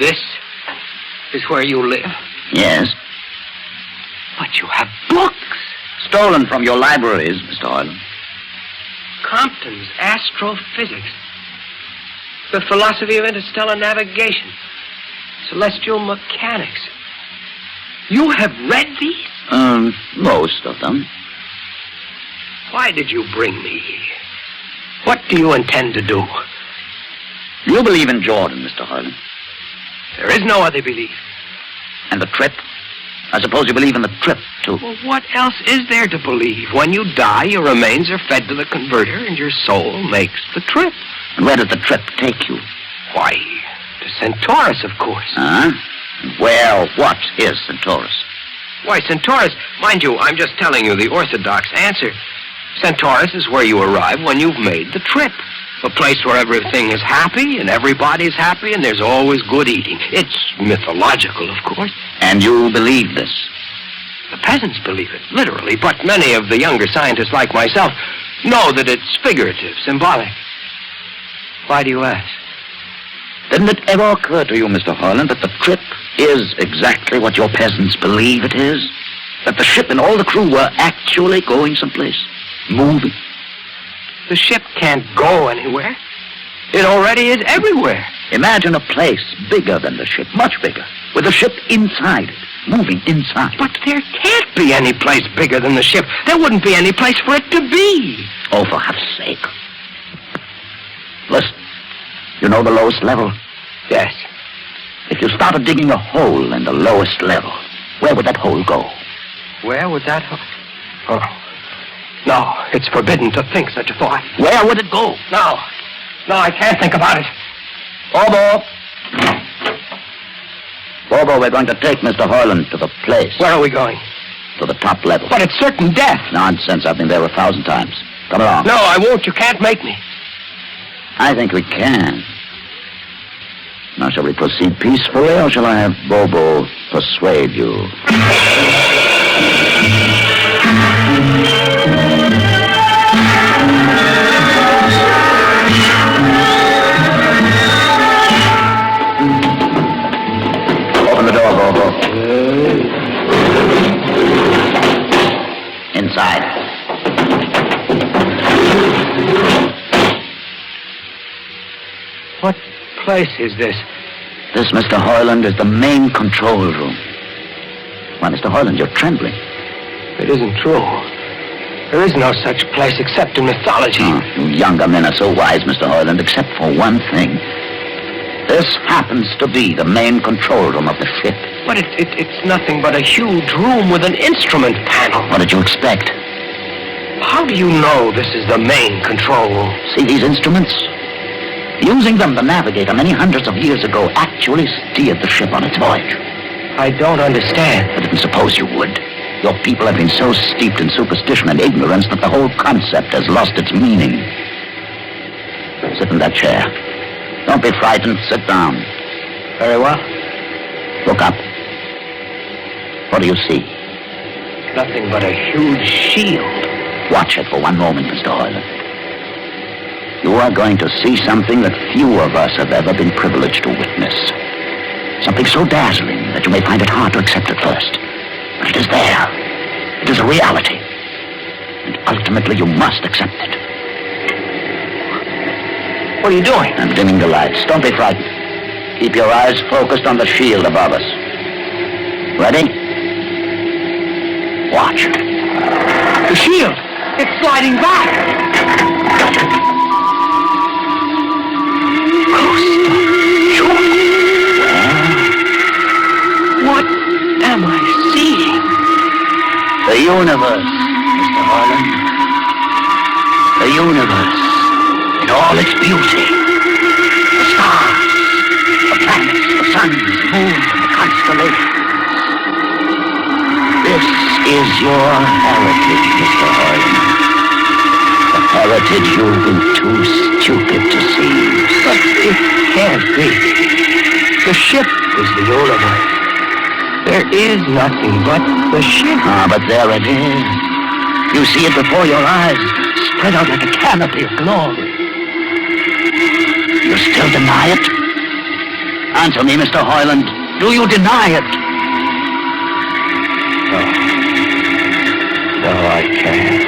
Speaker 7: This is where you live?
Speaker 10: Yes.
Speaker 7: But you have books.
Speaker 10: Stolen from your libraries, Mr. Hoyland.
Speaker 7: Compton's Astrophysics. The Philosophy of Interstellar Navigation. Celestial Mechanics. You have read these?
Speaker 10: Most of them.
Speaker 7: Why did you bring me here? What do you intend to do?
Speaker 10: You believe in Jordan, Mr. Hoyland.
Speaker 7: There is no other belief.
Speaker 10: And the trip? I suppose you believe in the trip, too.
Speaker 7: Well, what else is there to believe? When you die, your remains are fed to the converter, and your soul makes the trip.
Speaker 10: And where does the trip take you?
Speaker 7: Why, to Centaurus, of course.
Speaker 10: Huh? And where, what is Centaurus?
Speaker 7: Why, Centaurus, mind you, I'm just telling you the orthodox answer. Centaurus is where you arrive when you've made the trip. A place where everything is happy and everybody's happy and there's always good eating. It's mythological, of course.
Speaker 10: And you believe this?
Speaker 7: The peasants believe it, literally, but many of the younger scientists like myself know that it's figurative, symbolic. Why do you ask?
Speaker 10: Didn't it ever occur to you, Mr. Hoyland, that the trip is exactly what your peasants believe it is? That the ship and all the crew were actually going someplace, moving?
Speaker 7: The ship can't go anywhere. It already is everywhere.
Speaker 10: Imagine a place bigger than the ship, much bigger, with the ship inside it, moving inside.
Speaker 7: But there can't be any place bigger than the ship. There wouldn't be any place for it to be.
Speaker 10: Oh, for heaven's sake. Listen, you know the lowest level?
Speaker 7: Yes.
Speaker 10: If you started digging a hole in the lowest level, where would that hole go?
Speaker 7: Where would that... Oh. No, it's forbidden to think such a thought.
Speaker 10: Where would it go?
Speaker 7: No. No, I can't think about it.
Speaker 10: Bobo! Bobo, we're going to take Mr. Hoyland to the place.
Speaker 7: Where are we going?
Speaker 10: To the top level.
Speaker 7: But it's certain death.
Speaker 10: Nonsense, I've been there 1,000 times. Come along.
Speaker 7: No, I won't. You can't make me.
Speaker 10: I think we can. Now, shall we proceed peacefully, or shall I have Bobo persuade you? Open the door, Bobo. Inside.
Speaker 7: What place is this?
Speaker 10: This, Mr. Hoyland, is the main control room. Why, Mr. Hoyland, you're trembling.
Speaker 7: It isn't true. There is no such place except in mythology.
Speaker 10: Oh, you younger men are so wise, Mr. Hoyland, except for one thing. This happens to be the main control room of the ship.
Speaker 7: But it's nothing but a huge room with an instrument panel.
Speaker 10: What did you expect?
Speaker 7: How do you know this is the main control room?
Speaker 10: See these instruments? Using them, the navigator, many hundreds of years ago, actually steered the ship on its voyage.
Speaker 7: I don't understand.
Speaker 10: I didn't suppose you would. Your people have been so steeped in superstition and ignorance that the whole concept has lost its meaning. Sit in that chair. Don't be frightened. Sit down.
Speaker 7: Very well.
Speaker 10: Look up. What do you see?
Speaker 7: Nothing but a huge shield.
Speaker 10: Watch it for one moment, Mr. Hoyland. You are going to see something that few of us have ever been privileged to witness. Something so dazzling that you may find it hard to accept at first. But it is there. It is a reality. And ultimately you must accept it.
Speaker 7: What are you doing?
Speaker 10: I'm dimming the lights. Don't be frightened. Keep your eyes focused on the shield above us. Ready? Watch.
Speaker 7: The shield! It's sliding back! What am I seeing?
Speaker 10: The universe, Mr. Hoyland. The universe in all its beauty. The stars, the planets, the suns, the moons, and the constellations. This is your heritage, Mr. Hoyland. The heritage you've been too stupid to see.
Speaker 7: But it can't be. The ship is the universe. There is nothing but the ship.
Speaker 10: Ah, but there it is. You see it before your eyes, spread out like a canopy of glory. You still deny it? Answer me, Mr. Hoyland. Do you deny it?
Speaker 7: No, I can't.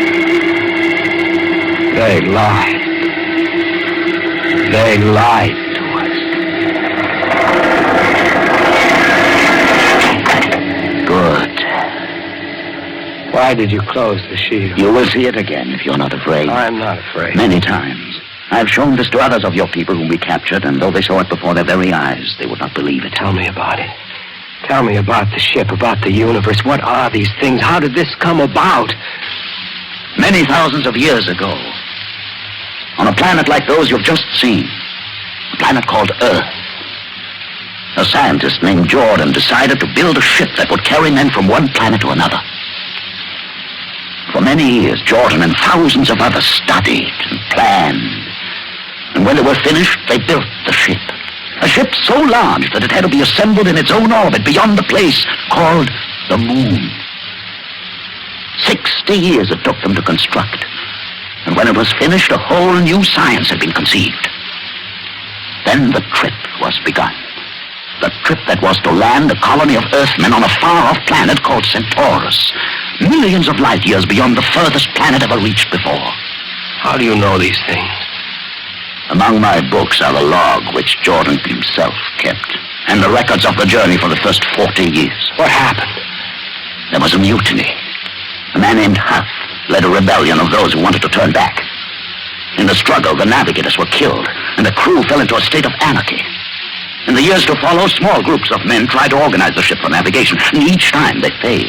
Speaker 7: They lied. They lied to us.
Speaker 10: Good.
Speaker 7: Why did you close the shield?
Speaker 10: You will see it again if you're not afraid.
Speaker 7: I'm not afraid.
Speaker 10: Many times. I've shown this to others of your people whom we captured, and though they saw it before their very eyes, they would not believe it.
Speaker 7: Tell me about it. Tell me about the ship, about the universe. What are these things? How did this come about?
Speaker 10: Many thousands of years ago, on a planet like those you've just seen, a planet called Earth, a scientist named Jordan decided to build a ship that would carry men from one planet to another. For many years, Jordan and thousands of others studied and planned. And when they were finished, they built the ship. A ship so large that it had to be assembled in its own orbit beyond the place called the moon. 60 years it took them to construct. And when it was finished, a whole new science had been conceived. Then the trip was begun. The trip that was to land a colony of Earthmen on a far-off planet called Centaurus, millions of light years beyond the furthest planet ever reached before.
Speaker 7: How do you know these things?
Speaker 10: Among my books are the log which Jordan himself kept, and the records of the journey for the first 40 years.
Speaker 7: What happened?
Speaker 10: There was a mutiny. A man named Huff led a rebellion of those who wanted to turn back. In the struggle, the navigators were killed, and the crew fell into a state of anarchy. In the years to follow, small groups of men tried to organize the ship for navigation, and each time they failed.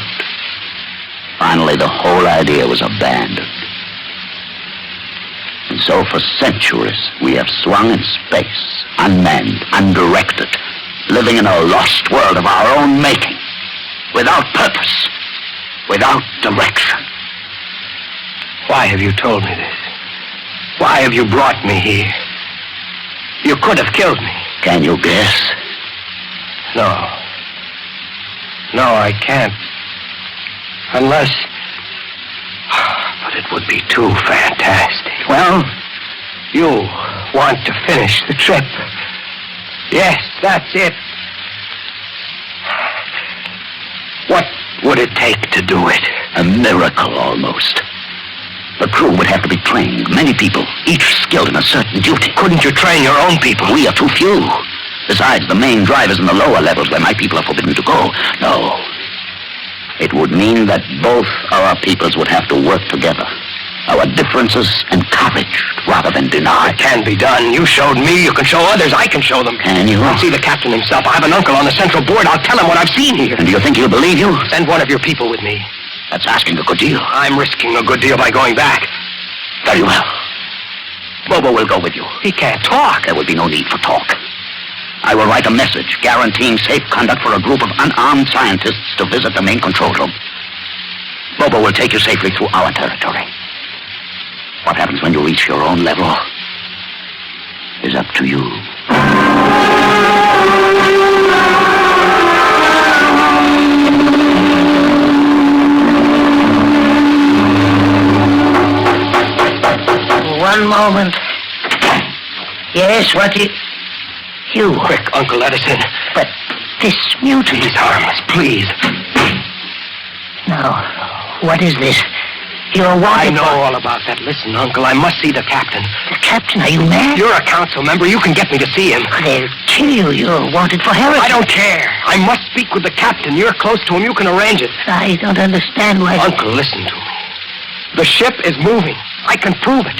Speaker 10: Finally, the whole idea was abandoned. And so for centuries, we have swung in space, unmanned, undirected, living in a lost world of our own making, without purpose, without direction.
Speaker 7: Why have you told me this? Why have you brought me here? You could have killed me.
Speaker 10: Can you guess?
Speaker 7: No. No, I can't. Unless... But it would be too fantastic.
Speaker 10: Well,
Speaker 7: you want to finish the trip. Yes, that's it. What would it take to do it?
Speaker 10: A miracle, almost. The crew would have to be trained. Many people, each skilled in a certain duty.
Speaker 7: Couldn't you train your own people?
Speaker 10: We are too few. Besides, the main drive is in the lower levels where my people are forbidden to go. No. It would mean that both our peoples would have to work together. Our differences encouraged rather than denied.
Speaker 7: It can be done. You showed me. You can show others. I can show them.
Speaker 10: Can you?
Speaker 7: I'll see the captain himself. I have an uncle on the central board. I'll tell him what I've seen here.
Speaker 10: And do you think he'll believe you?
Speaker 7: Send one of your people with me.
Speaker 10: That's asking a good deal.
Speaker 7: I'm risking a good deal by going back.
Speaker 10: Very well. Bobo will go with you.
Speaker 7: He can't talk.
Speaker 10: There will be no need for talk. I will write a message guaranteeing safe conduct for a group of unarmed scientists to visit the main control room. Bobo will take you safely through our territory. What happens when you reach your own level is up to you.
Speaker 12: One moment. Yes, what do you...
Speaker 7: Quick, Uncle Edison.
Speaker 12: But this mutiny...
Speaker 7: He's harmless, please.
Speaker 12: Now, what is this? You're
Speaker 7: I
Speaker 12: wanted
Speaker 7: know all about that. Listen, Uncle, I must see the captain.
Speaker 12: The captain? Are you mad?
Speaker 7: You're a council member. You can get me to see him.
Speaker 12: They'll kill you. You're wanted for heresy.
Speaker 7: I don't care. I must speak with the captain. You're close to him. You can arrange it.
Speaker 12: I don't understand why...
Speaker 7: Uncle, listen to me. The ship is moving. I can prove it.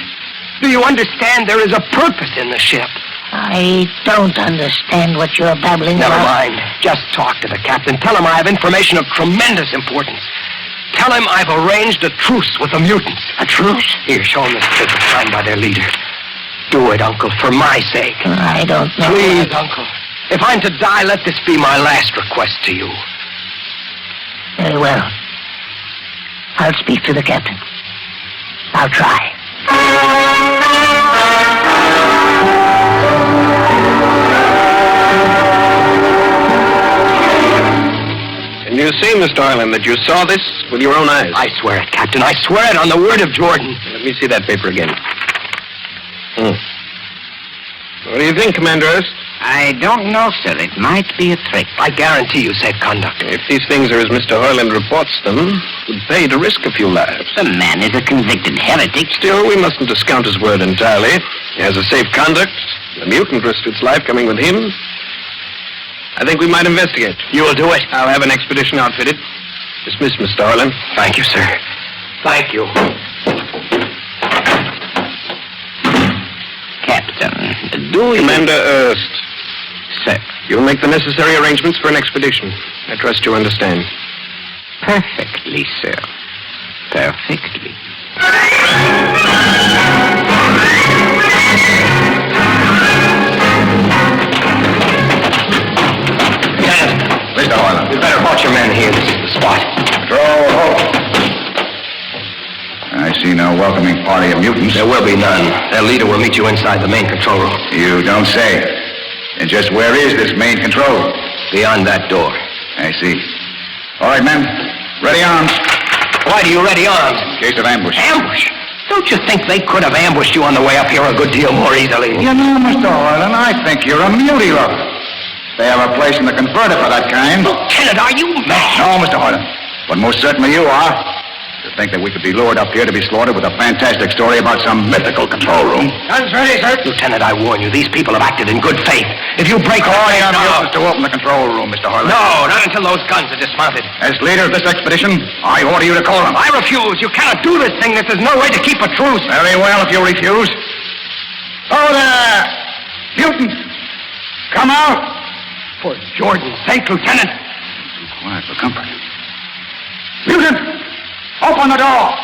Speaker 7: Do you understand there is a purpose in the ship?
Speaker 12: I don't understand what you're babbling
Speaker 7: Never
Speaker 12: about.
Speaker 7: mind. Just talk to the captain. Tell him I have information of tremendous importance. Tell him I've arranged a truce with the mutants.
Speaker 12: A truce?
Speaker 7: Here, show him this paper signed by their leader. Do it, Uncle, for my sake.
Speaker 12: I don't know.
Speaker 7: Please, Uncle. If I'm to die, let this be my last request to you.
Speaker 12: Very well. I'll speak to the captain. I'll try.
Speaker 13: And you say, Mr. Harlan, that you saw this with your own eyes?
Speaker 7: I swear it, Captain. I swear it on the word of Jordan.
Speaker 13: Let me see that paper again. What do you think, Commander Hurst?
Speaker 10: I don't know, sir. It might be a trick.
Speaker 7: I guarantee you safe conduct.
Speaker 13: If these things are as Mr. Harlan reports them, it would pay to risk a few lives.
Speaker 10: The man is a convicted heretic.
Speaker 13: Still, we mustn't discount his word entirely. He has a safe conduct. The mutant risked its life coming with him. I think we might investigate.
Speaker 7: You will do it?
Speaker 13: I'll have an expedition outfitted. Dismissed, Mr. Harlan.
Speaker 7: Thank you, sir. Thank you.
Speaker 10: Captain, do you...
Speaker 13: Commander Hurst.
Speaker 10: Sir.
Speaker 13: You'll make the necessary arrangements for an expedition. I trust you understand.
Speaker 10: Perfectly, sir. Perfectly.
Speaker 7: Mr. Harlan. You better watch your men here. This is the spot.
Speaker 6: I see no welcoming party of mutants.
Speaker 7: There will be none. Their leader will meet you inside the main control room.
Speaker 6: You don't say. And just where is this main control room?
Speaker 7: Beyond that door.
Speaker 6: I see. All right, men. Ready arms.
Speaker 7: Why do you ready arms?
Speaker 6: In case of ambush.
Speaker 7: Ambush? Don't you think they could have ambushed you on the way up here a good deal more easily?
Speaker 6: You know, Mr. Hoyland, I think you're a muley lover. They have a place in the converter for that kind.
Speaker 7: Lieutenant, are you mad?
Speaker 6: No, Mr. Hoyland. But most certainly you are. To think that we could be lured up here to be slaughtered with a fantastic story about some mythical control room.
Speaker 7: Guns ready, sir. Lieutenant, I warn you, these people have acted in good faith. If you break
Speaker 6: I am useless to open the control room, Mr. Hoyland.
Speaker 7: No, not until those guns are dismounted.
Speaker 6: As leader of this expedition, I order you to call them.
Speaker 7: I refuse. You cannot do this thing. This is no way to keep a truce.
Speaker 6: Very well, if you refuse. Oh, there! Newton! Come out!
Speaker 7: For Jordan's sake, Lieutenant.
Speaker 6: Be quiet for comfort. Newton! Open the door!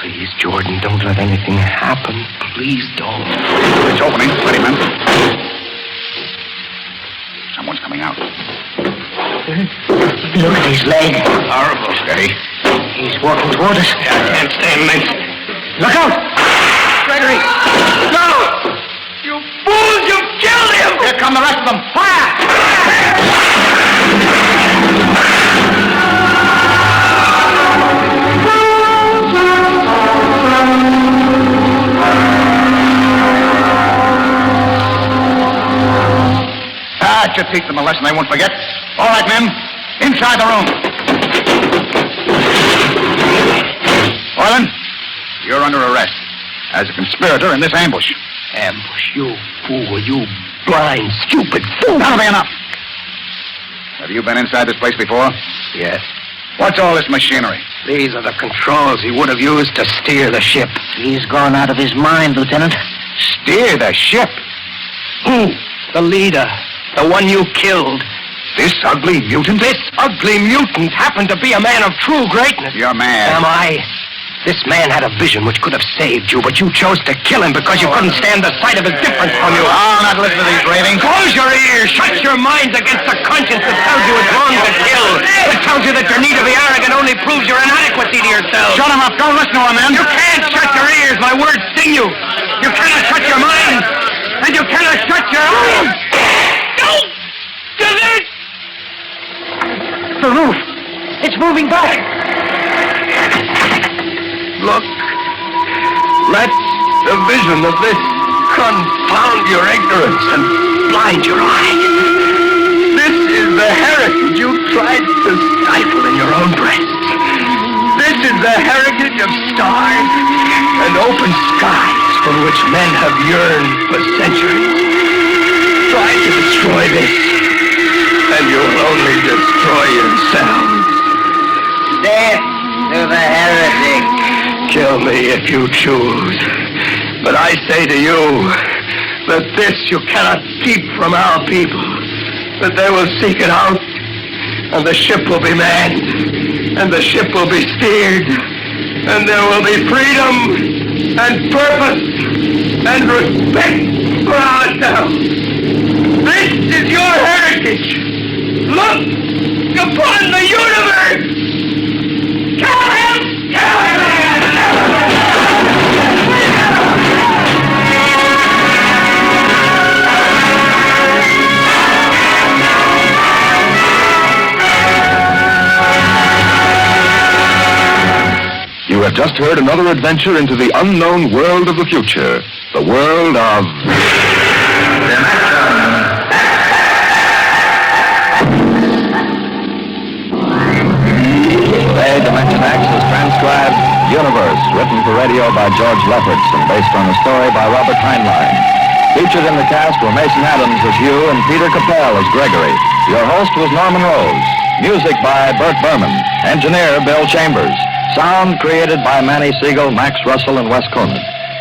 Speaker 7: Please, Jordan, don't let anything happen. Please don't.
Speaker 6: It's opening. Ready, men. Someone's coming out.
Speaker 12: Look at his leg.
Speaker 6: Horrible. Steady.
Speaker 12: He's walking toward us.
Speaker 7: Yeah, I can't stay a minute.
Speaker 12: Look out!
Speaker 7: Gregory! No! You fools! You've killed him!
Speaker 6: Here come the rest of them. Fire! That should teach them a lesson they won't forget. All right, men. Inside the room. Hoyland, you're under arrest as a conspirator in this ambush.
Speaker 7: Ambush, you fool, you blind, stupid fool.
Speaker 6: That'll be enough. Have you been inside this place before?
Speaker 7: Yes.
Speaker 6: What's all this machinery?
Speaker 7: These are the controls he would have used to steer the ship.
Speaker 12: He's gone out of his mind, Lieutenant.
Speaker 6: Steer the ship?
Speaker 7: Who? The leader. The one you killed.
Speaker 6: This ugly mutant?
Speaker 7: This ugly mutant happened to be a man of true greatness.
Speaker 6: You're mad.
Speaker 7: Am I? This man had a vision which could have saved you, but you chose to kill him because you couldn't stand the sight of his difference from you.
Speaker 6: I'll not listen to these ravings.
Speaker 7: Close your ears. Shut your minds against the conscience that tells you it's wrong to kill. It tells you that your need to be arrogant only proves your inadequacy to yourself.
Speaker 6: Shut him up. Don't listen to him, man.
Speaker 7: You can't shut your ears. My words sting you. You cannot shut your mind. And you cannot shut your eyes. Don't do this.
Speaker 12: The roof. It's moving back.
Speaker 7: Look. Let the vision of this confound your ignorance and blind your eyes. This is the heritage you tried to stifle in your own breasts. This is the heritage of stars and open skies for which men have yearned for centuries. Try to destroy this, and you'll only destroy yourselves.
Speaker 5: Death to the heretic.
Speaker 7: Kill me if you choose. But I say to you that this you cannot keep from our people. That they will seek it out, and the ship will be manned, and the ship will be steered, and there will be freedom and purpose and respect for ourselves. This is your heritage. Look upon the universe. Kill him! Kill him!
Speaker 2: You have just heard another adventure into the unknown world of the future. The world of...
Speaker 8: Today, Dimension X has transcribed Universe, written for radio by George Lefferts and based on a story by Robert Heinlein. Featured in the cast were Mason Adams as Hugh and Peter Capell as Gregory. Your host was Norman Rose. Music by Burt Berman. Engineer Bill Chambers. Sound created by Manny Siegel, Max Russell, and Wes Conant.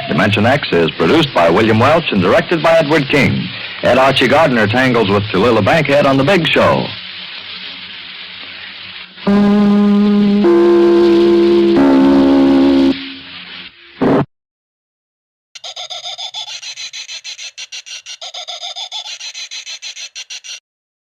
Speaker 8: Dimension X is produced by William Welch and directed by Edward King. Ed Archie Gardner tangles with Tallulah Bankhead on The Big Show.